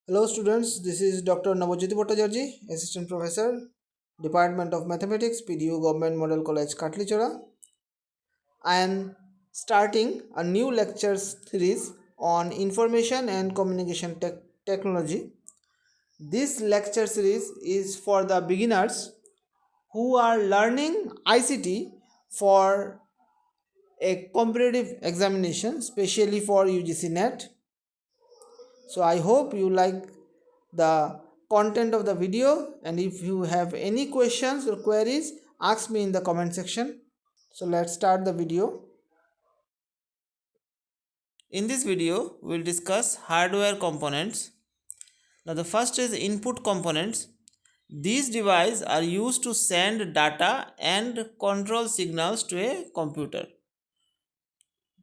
Hello students, this is Dr. Navajyoti Bhattacharjee, Assistant Professor, Department of Mathematics, PDU Government Model College, Katlichora. I am starting a new lecture series on information and communication technology. This lecture series is for the beginners who are learning ICT for a competitive examination, especially for UGC NET. So I hope you like the content of the video, and if you have any questions or queries, ask me in the comment section. So let's start the video. In this video, we'll discuss hardware components. Now the first is input components. These devices are used to send data and control signals to a computer.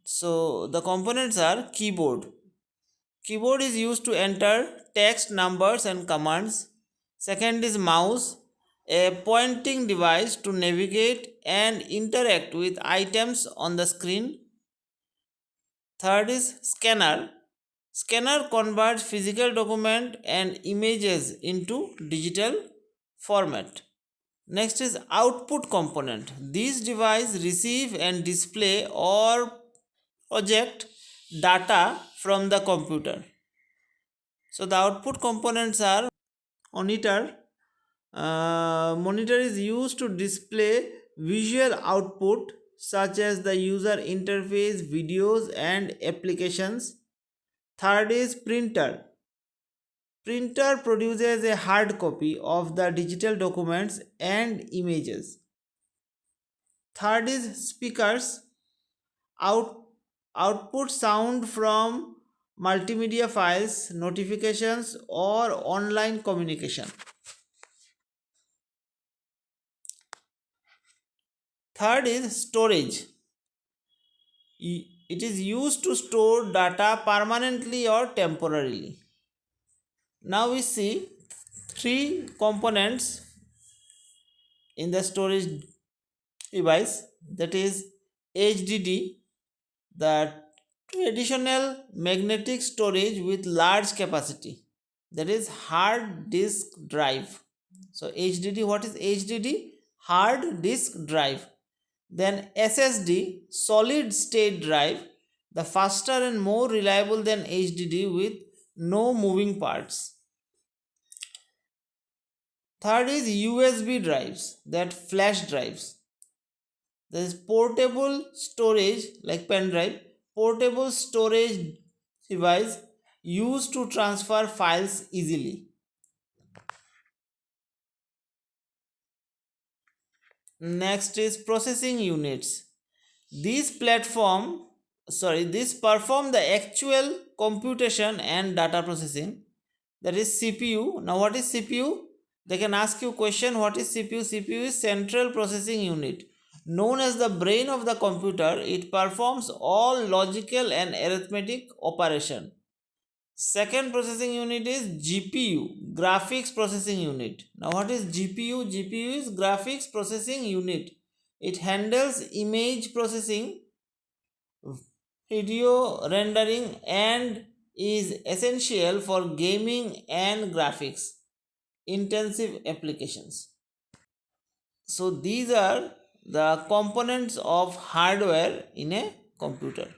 So the components are keyboard. Keyboard is used to enter text, numbers and commands. Second is mouse, a pointing device to navigate and interact with items on the screen. Third is scanner. Scanner converts physical document and images into digital format. Next is output component. These devices receive and display or project data from the computer. So the output components are monitor. Monitor is used to display visual output such as the user interface, videos and applications. Third is printer. Printer produces a hard copy of the digital documents and images. Third is speakers. Out, Output sound from multimedia files, notifications or online communication. Third is storage. It is used to store data permanently or temporarily. Now we see three components in the storage device, that is HDD, the traditional magnetic storage with large capacity, that is hard disk drive. So HDD, what is HDD? Hard disk drive. Then SSD, solid state drive, the faster and more reliable than HDD with no moving parts. Third is USB drives, that flash drives. There is portable storage like pen drive, portable storage device used to transfer files easily. Next is processing units. These perform the actual computation and data processing, that is CPU. Now what is CPU? They can ask you question, what is CPU? CPU is central processing unit, known as the brain of the computer. It performs all logical and arithmetic operation. Second processing unit is GPU, graphics processing unit. Now what is GPU? GPU is graphics processing unit. It handles image processing, video rendering and is essential for gaming and graphics intensive applications. So these are the components of hardware in a computer.